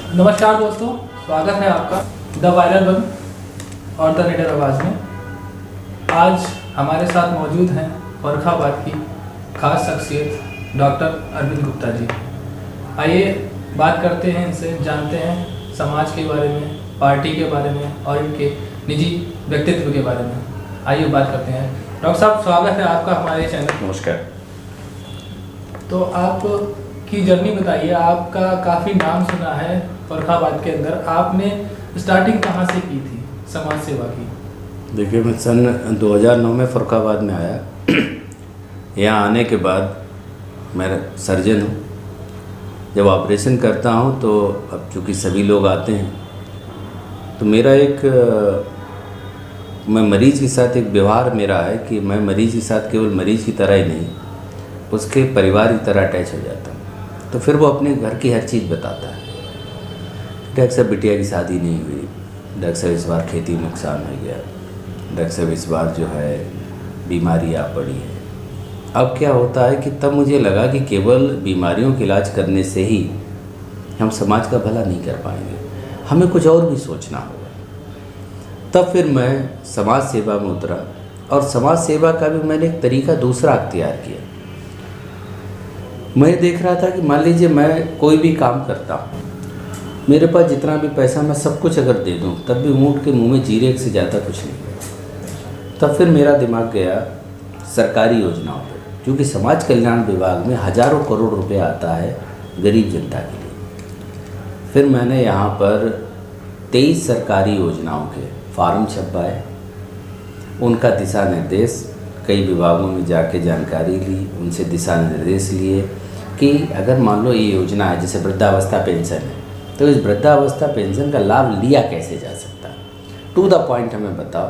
नमस्कार दोस्तों, स्वागत है आपका द वायरल वन और द निडर आवाज़ में। आज हमारे साथ मौजूद हैं फर्रुखाबाद की खास शख्सियत डॉक्टर अरविंद गुप्ता जी। आइए बात करते हैं इनसे, जानते हैं समाज के बारे में, पार्टी के बारे में और इनके निजी व्यक्तित्व के बारे में। आइए बात करते हैं। डॉक्टर साहब, स्वागत है आपका हमारे चैनल। नमस्कार। तो आप की जर्नी बताइए। आपका काफ़ी नाम सुना है फर्रुखाबाद के अंदर। आपने स्टार्टिंग कहाँ से की थी समाज सेवा की? देखिए, मैं सन 2009 में फर्रुखाबाद में आया। यहाँ आने के बाद मैं सर्जन हूँ। जब ऑपरेशन करता हूँ तो अब चूँकि सभी लोग आते हैं तो मेरा मैं मरीज़ के साथ एक व्यवहार मेरा है कि मैं मरीज़ के साथ केवल मरीज़ की तरह ही नहीं, उसके परिवार की तरह अटैच हो जाता हूँ। तो फिर वो अपने घर की हर चीज़ बताता है। डॉक्टर साहब, बिटिया की शादी नहीं हुई, डॉक्टर साहब इस बार खेती में नुकसान हो गया, डॉक्टर साहब इस बार जो है बीमारी आ पड़ी है। अब क्या होता है कि तब मुझे लगा कि केवल बीमारियों का इलाज करने से ही हम समाज का भला नहीं कर पाएंगे, हमें कुछ और भी सोचना होगा। तब फिर मैं समाज सेवा में उतरा और समाज सेवा का भी मैंने एक तरीका दूसरा अख्तियार किया। मैं देख रहा था कि मान लीजिए मैं कोई भी काम करता हूँ, मेरे पास जितना भी पैसा मैं सब कुछ अगर दे दूँ तब भी ऊँट के मुँह में जीरे से ज़्यादा कुछ नहीं। तब फिर मेरा दिमाग गया सरकारी योजनाओं पर, क्योंकि समाज कल्याण विभाग में हज़ारों करोड़ रुपए आता है गरीब जनता के लिए। फिर मैंने यहाँ पर 23 सरकारी योजनाओं के फॉर्म छपवाए, उनका दिशा निर्देश कई विभागों में जाके जानकारी ली, उनसे दिशा निर्देश लिए कि अगर मान लो ये योजना है जैसे वृद्धावस्था पेंशन है, तो इस वृद्धावस्था पेंशन का लाभ लिया कैसे जा सकता है, टू द पॉइंट हमें बताओ।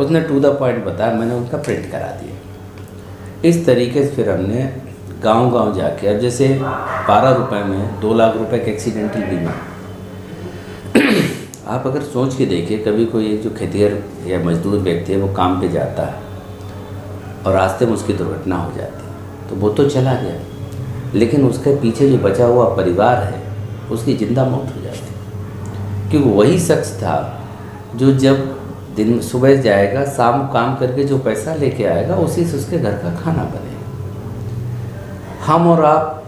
उसने टू द पॉइंट बताया, मैंने उनका प्रिंट करा दिया। इस तरीके से फिर हमने गांव-गांव जाके, अब जैसे 12 रुपये में 2 लाख रुपए का एक्सीडेंटल बीमा। आप अगर सोच के देखिए, कभी कोई एक जो खेतिहर या मजदूर व्यक्ति है वो काम पे जाता है और रास्ते में उसकी दुर्घटना हो जाती है तो वो तो चला गया, लेकिन उसके पीछे जो बचा हुआ परिवार है उसकी जिंदा मौत हो जाती है। क्योंकि वही शख्स था जो जब दिन सुबह जाएगा, शाम काम करके जो पैसा लेके आएगा उसी से उसके घर का खाना बनेगा। हम और आप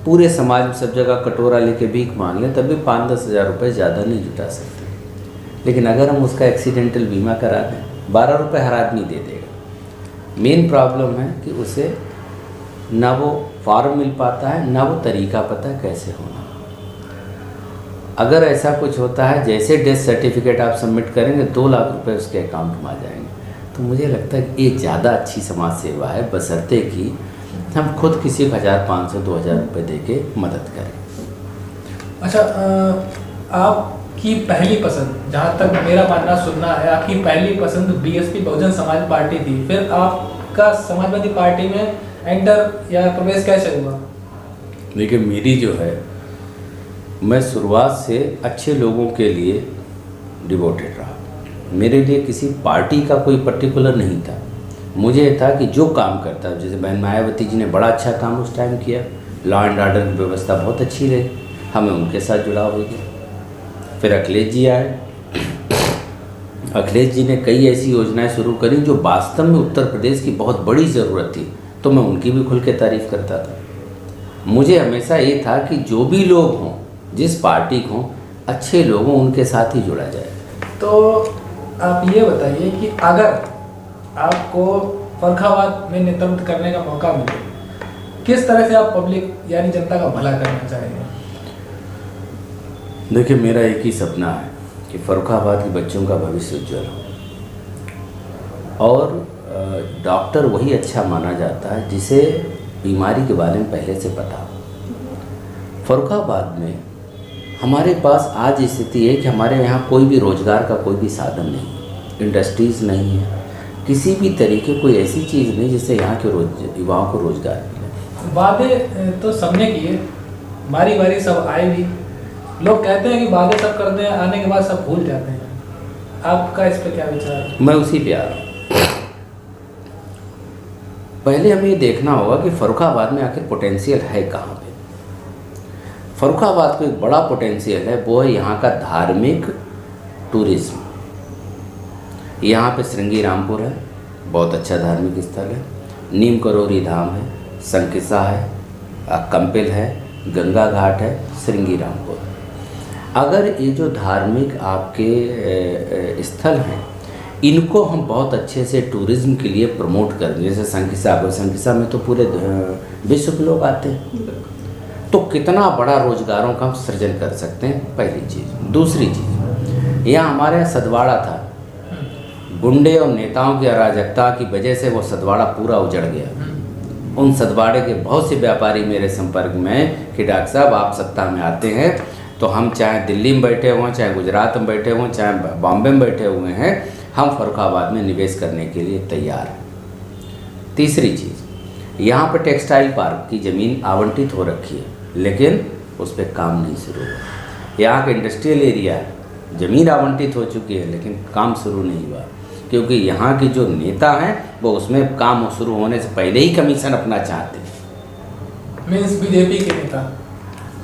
पूरे समाज में सब जगह कटोरा लेके भीख मांग लें तब भी 5-10 हज़ार रुपये ज़्यादा नहीं जुटा सकते, लेकिन अगर हम उसका एक्सीडेंटल बीमा करा दें 12 रुपये हर आदमी दे देगा। मेन प्रॉब्लम है कि उसे ना वो फॉर्म मिल पाता है, ना वो तरीका पता है कैसे होना। अगर ऐसा कुछ होता है, जैसे डेथ सर्टिफिकेट आप सबमिट करेंगे 2 लाख रुपए उसके अकाउंट में आ जाएंगे। तो मुझे लगता है कि ये ज़्यादा अच्छी समाज सेवा है, बशर्ते कि हम खुद किसी को 1500-2000 रुपये दे के मदद करें। अच्छा, आपकी पहली पसंद, जहाँ तक मेरा मानना सुनना है, आपकी पहली पसंद बीएसपी बहुजन समाज पार्टी थी। फिर आपका समाजवादी पार्टी में एंटर या प्रवेश कैसे हुआ? देखिए, मेरी जो है, मैं शुरुआत से अच्छे लोगों के लिए डिवोटेड रहा। मेरे लिए किसी पार्टी का कोई पर्टिकुलर नहीं था। मुझे था कि जो काम करता है, जैसे बहन मायावती जी ने बड़ा अच्छा काम उस टाइम किया, लॉ एंड ऑर्डर की व्यवस्था बहुत अच्छी रही, हमें उनके साथ जुड़ाव हो गया। फिर अखिलेश जी आए। अखिलेश जी ने कई ऐसी योजनाएं शुरू करी जो वास्तव में उत्तर प्रदेश की बहुत बड़ी ज़रूरत थी, तो मैं उनकी भी खुल के तारीफ़ करता था। मुझे हमेशा ये था कि जो भी लोग हों, जिस पार्टी को हों, अच्छे लोग हों, उनके साथ ही जुड़ा जाए। तो आप ये बताइए कि अगर आपको फर्रुखाबाद में नेतृत्व करने का मौका मिले, किस तरह से आप पब्लिक यानी जनता का भला करना चाहेंगे? देखिए, मेरा एक ही सपना है कि फर्रुखाबाद के बच्चों का भविष्य उज्जवल हो। और डॉक्टर वही अच्छा माना जाता है जिसे बीमारी के बारे में पहले से पता हो। फर्रुखाबाद में हमारे पास आज स्थिति है कि हमारे यहाँ कोई भी रोज़गार का कोई भी साधन नहीं, इंडस्ट्रीज़ नहीं है, किसी भी तरीके कोई ऐसी चीज़ नहीं जिससे यहाँ के युवाओं को रोज़गार मिले। वादे तो सबने किए, बारी बारी सब आए भी। लोग कहते हैं कि वादे सब करते हैं, आने के बाद सब भूल जाते हैं। आपका इस पर क्या विचार है? मैं उसी पे आ रहा हूँ। पहले हमें ये देखना होगा कि फर्रुखाबाद में आखिर पोटेंशियल है कहाँ पे। फर्रुखाबाद को एक बड़ा पोटेंशियल है, वो है यहाँ का धार्मिक टूरिज्म। यहाँ पे श्रृंगी रामपुर है, बहुत अच्छा धार्मिक स्थल है, नीम करोरी धाम है, संकिसा है, कंपिल है, गंगा घाट है, श्रृंगी रामपुर। अगर ये जो धार्मिक आपके स्थल हैं, इनको हम बहुत अच्छे से टूरिज़्म के लिए प्रमोट कर दें, जैसे संकिसा में तो पूरे विश्व के लोग आते हैं, तो कितना बड़ा रोजगारों का हम सृजन कर सकते हैं, पहली चीज़। दूसरी चीज़, यहाँ हमारे यहाँ सदवाड़ा था, गुंडे और नेताओं की अराजकता की वजह से वो सदवाड़ा पूरा उजड़ गया। उन सदवाड़े के बहुत से व्यापारी मेरे संपर्क में कि डॉक्टर साहब आप सत्ता में आते हैं तो हम चाहे दिल्ली में बैठे हों, चाहे गुजरात में बैठे हों, चाहे बॉम्बे में बैठे हुए हैं, हम फर्रुखाबाद में निवेश करने के लिए तैयार हैं। तीसरी चीज़, यहाँ पर टेक्सटाइल पार्क की ज़मीन आवंटित हो रखी है, लेकिन उस पर काम नहीं शुरू हुआ। यहाँ का इंडस्ट्रियल एरिया ज़मीन आवंटित हो चुकी है, लेकिन काम शुरू नहीं हुआ, क्योंकि यहाँ के जो नेता हैं वो उसमें काम शुरू होने से पहले ही कमीशन अपना चाहते हैं। मीन्स बीजेपी के नेता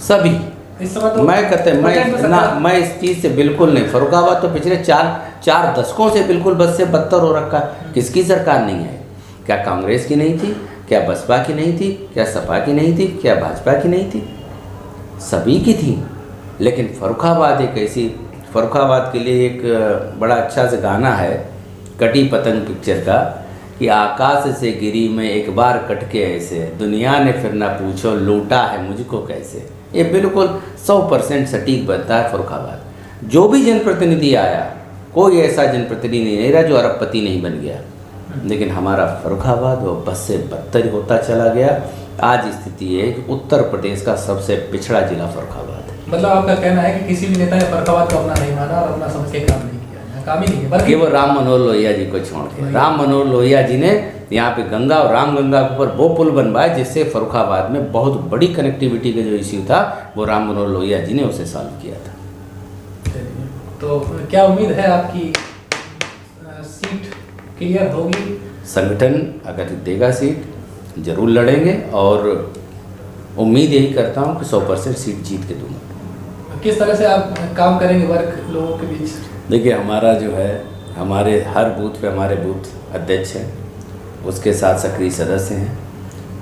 सभी इस समय तो मैं कहते मैं इस चीज़ से बिल्कुल नहीं। फर्रुखाबाद तो पिछले चार दशकों से बिल्कुल बद से बदतर हो रखा है। किसकी सरकार नहीं है? क्या कांग्रेस की नहीं थी? क्या बसपा की नहीं थी? क्या सपा की नहीं थी? क्या भाजपा की नहीं थी? सभी की थी। लेकिन फर्रुखाबाद एक ऐसी, फर्रुखाबाद के लिए एक बड़ा अच्छा सा गाना है कटी पतंग पिक्चर का कि आकाश से गिरी मैं एक बार कट के ऐसे, दुनिया ने फिर ना पूछो लूटा है मुझको कैसे। ये बिल्कुल 100% सटीक बनता है फर्रुखाबाद। जो भी जनप्रतिनिधि आया, कोई ऐसा जनप्रतिनिधि नहीं रहा जो अरबपति नहीं बन गया, लेकिन हमारा फर्रुखाबाद वो बस से बदतर होता चला गया। आज स्थिति है कि उत्तर प्रदेश का सबसे पिछड़ा जिला फर्रुखाबाद है। मतलब आपका कहना है कि किसी भी नेता ने फर्रुखाबाद को अपना नहीं माना और अपना समझ के काम नहीं किया, काम ही नहीं किया, बल्कि केवल राम मनोहर लोहिया जी को छोड़ के। राम मनोहर लोहिया जी ने यहाँ पे गंगा और रामगंगा के ऊपर वो पुल बनवाया जिससे फर्रुखाबाद में बहुत बड़ी कनेक्टिविटी का जो इश्यू था वो राम मनोहर लोहिया जी ने उसे सॉल्व किया था। तो क्या उम्मीद है आपकी सीट क्लियर होगी? संगठन अगर देगा सीट जरूर लड़ेंगे और उम्मीद यही करता हूँ कि 100% सीट जीत के दूंगा। किस तरह से आप काम करेंगे वर्ग लोगों के बीच? देखिए, हमारा जो है, हमारे हर बूथ पे हमारे बूथ अध्यक्ष हैं, उसके साथ सक्रिय सदस्य हैं।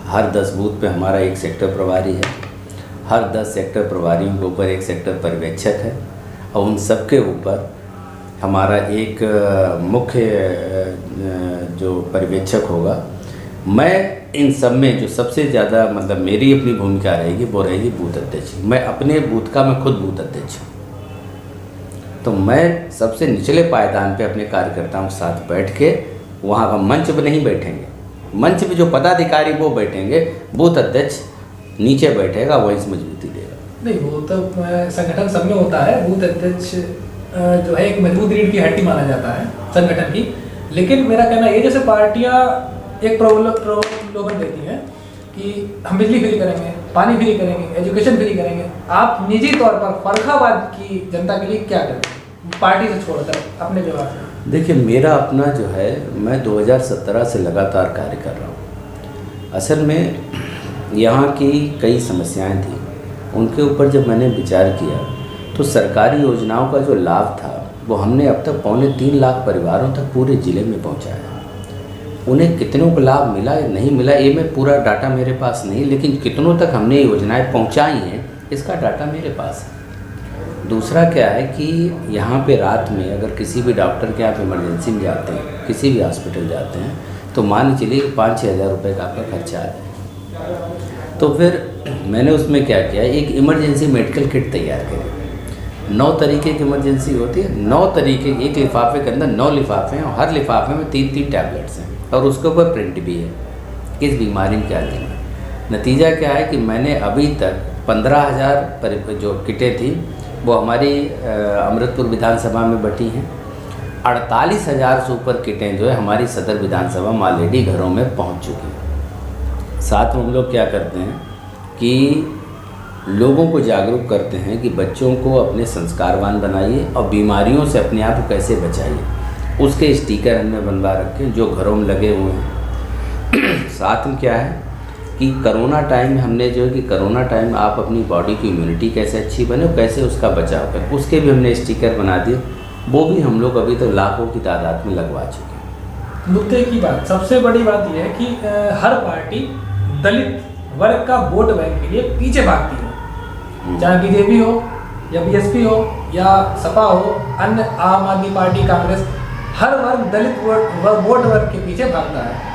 हर 10 बूथ पे हमारा एक सेक्टर प्रभारी है। हर 10 सेक्टर प्रभारियों के ऊपर एक सेक्टर पर्यवेक्षक है और उन सब के ऊपर हमारा एक मुख्य जो पर्यवेक्षक होगा। मैं इन सब में जो सबसे ज़्यादा मतलब मेरी अपनी भूमिका रहेगी वो रहेगी बूथ अध्यक्ष। मैं अपने बूथ का मैं खुद बूथ अध्यक्ष हूँ, तो मैं सबसे निचले पायदान पे अपने कार्यकर्ताओं के साथ बैठ के, वहाँ का मंच पे नहीं बैठेंगे, मंच पे जो पदाधिकारी वो बैठेंगे, बूथ अध्यक्ष नीचे बैठेगा, वहीं से मजबूती देगा। नहीं, वो तो संगठन सब में होता है। बूथ अध्यक्ष जो है एक मजबूत रीढ़ की हड्डी माना जाता है संगठन की। लेकिन मेरा कहना ये, जैसे पार्टियाँ एक प्रलोभन देती हैं कि हम बिजली फ्री करेंगे, पानी फ्री करेंगे, एजुकेशन फ्री करेंगे, आप निजी तौर पर फर्रुखाबाद की जनता के लिए क्या करेंगे पार्टी से छोड़कर अपने व्यवहार से? देखिए, मेरा अपना जो है, मैं 2017 से लगातार कार्य कर रहा हूँ। असल में यहाँ की कई समस्याएं थी, उनके ऊपर जब मैंने विचार किया तो सरकारी योजनाओं का जो लाभ था वो हमने अब तक 3.25 लाख परिवारों तक पूरे ज़िले में पहुँचाया। उन्हें कितनों को लाभ मिला या नहीं मिला, ये मैं पूरा डाटा मेरे पास नहीं, लेकिन कितनों तक हमने योजनाएं पहुंचाई हैं इसका डाटा मेरे पास है। दूसरा क्या है कि यहाँ पे रात में अगर किसी भी डॉक्टर के यहाँ इमरजेंसी में जाते हैं, किसी भी हॉस्पिटल जाते हैं, तो मान चलिए 5-6 हज़ार रुपये का आपका खर्चा आ जाए। तो फिर मैंने उसमें क्या किया, एक इमरजेंसी मेडिकल किट तैयार करी। 9 तरीके की इमरजेंसी होती है, 9 तरीके, एक लिफाफे के अंदर 9 लिफाफे हैं और हर लिफाफे में 3-3 टैबलेट्स हैं और उसके ऊपर प्रिंट भी है किस बीमारी में क्या देना। नतीजा क्या है कि मैंने अभी तक 15,000 जो किटें थी वो हमारी अमृतपुर विधानसभा में बटी हैं। 48,000 से ऊपर किटें जो है हमारी सदर विधानसभा में ऑलरेडी घरों में पहुंच चुकी हैं। साथ में हम लोग क्या करते हैं कि लोगों को जागरूक करते हैं कि बच्चों को अपने संस्कारवान बनाइए और बीमारियों से अपने आप को कैसे बचाइए। उसके स्टिकर हमने बनवा रखे हैं जो घरों में लगे हुए हैं। साथ में क्या है कि कोरोना टाइम में हमने जो है कि कोरोना टाइम में आप अपनी बॉडी की इम्यूनिटी कैसे अच्छी बने और कैसे उसका बचाव करें, उसके भी हमने स्टिकर बना दिए। वो भी हम लोग अभी तक लाखों की तादाद में लगवा चुके हैं। मुद्दे की बात, सबसे बड़ी बात यह है कि हर पार्टी दलित वर्ग का वोट बैंक के लिए पीछे भागती है, चाहे बीजेपी हो या बीएसपी हो या सपा हो, अन्य आम आदमी पार्टी, कांग्रेस, हर वर्ग दलित वोट वर्ग के पीछे भागता है।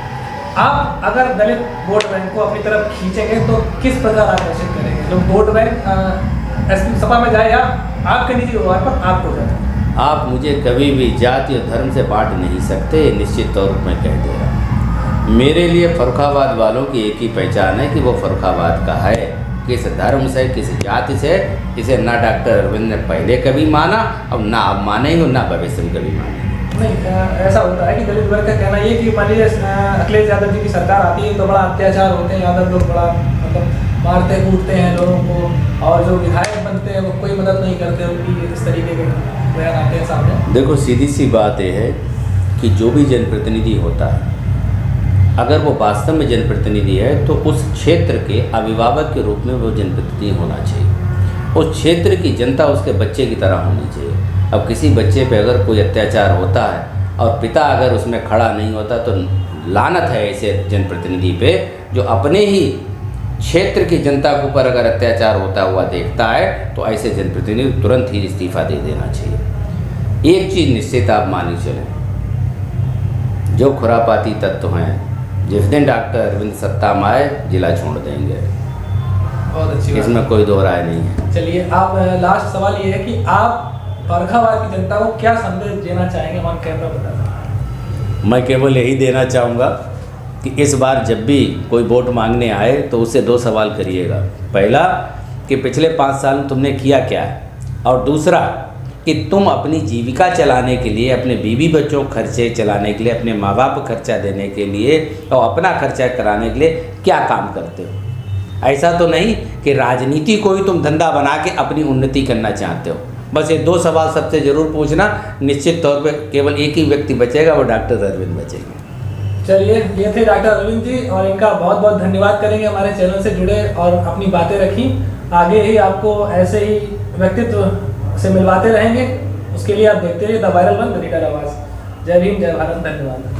आप अगर दलित वोट बैंक को अपनी तरफ खींचेंगे तो किस प्रकार आकर्षित करेंगे? जो वोट बैंक सपा में जाए या आपके निजी व्यवहार पर आपको जाए? आप मुझे कभी भी जाति और धर्म से बांट नहीं सकते, निश्चित तौर पर मैं कह दे रहा हूँ। मेरे लिए फर्रुखाबाद वालों की एक ही पहचान है कि वो फर्रुखाबाद का है। किस धर्म से, किस जाति से, इसे ना डॉक्टर अरविंद ने पहले कभी माना और ना अब मानेंगे और ना भविष्य में कभी मानेंगे। नहीं, ऐसा होता है कि दलित वर्ग का कहना ये कि मान लीजिए अखिलेश यादव जी की सरकार आती है तो बड़ा अत्याचार होते हैं, यादव लोग बड़ा मतलब मारते कूटते हैं लोगों को, और जो विधायक बनते हैं वो कोई मदद नहीं करते, उनकी इस तरीके के बयान आते हैं सामने। देखो, सीधी सी बात यह है कि जो भी जनप्रतिनिधि होता है, अगर वो वास्तव में जनप्रतिनिधि है तो उस क्षेत्र के अभिभावक के रूप में वो जनप्रतिनिधि होना चाहिए। उस क्षेत्र की जनता उसके बच्चे की तरह होनी चाहिए। अब किसी बच्चे पे अगर कोई अत्याचार होता है और पिता अगर उसमें खड़ा नहीं होता तो लानत है ऐसे जनप्रतिनिधि पे, जो अपने ही क्षेत्र की जनता के ऊपर अगर अत्याचार होता हुआ देखता है तो ऐसे जनप्रतिनिधि तुरंत ही इस्तीफा दे देना चाहिए। एक चीज़ निश्चित आप मानी चलें, जो खुरापाती तत्व हैं जिस दिन डॉक्टर अरविंद सत्ता में आए जिला छोड़ देंगे। बहुत अच्छी बात, इसमें कोई दो राय नहीं है। चलिए, आप लास्ट सवाल ये है कि आप फर्रुखाबाद की जनता को क्या संदेश देना चाहेंगे? ऑन कैमरा बताना। मैं केवल यही देना चाहूँगा कि इस बार जब भी कोई वोट मांगने आए तो उससे दो सवाल करिएगा। पहला कि पिछले 5 साल में तुमने किया क्या है, और दूसरा कि तुम अपनी जीविका चलाने के लिए, अपने बीवी बच्चों को खर्चे चलाने के लिए, अपने माँ बाप को खर्चा देने के लिए और अपना खर्चा कराने के लिए क्या काम करते हो। ऐसा तो नहीं कि राजनीति को ही तुम धंधा बना के अपनी उन्नति करना चाहते हो। बस ये 2 सवाल सबसे ज़रूर पूछना। निश्चित तौर पे केवल एक ही व्यक्ति बचेगा, वो डॉक्टर अरविंद बचेंगे। चलिए, ये थे डॉक्टर अरविंद जी और इनका बहुत बहुत धन्यवाद करेंगे हमारे चैनल से जुड़े और अपनी बातें रखी। आगे ही आपको ऐसे ही व्यक्तित्व से मिलवाते रहेंगे। उसके लिए आप देखते रहिए the viral one, the leader आवाज़। जय भीम, जय भारत, धन्यवाद।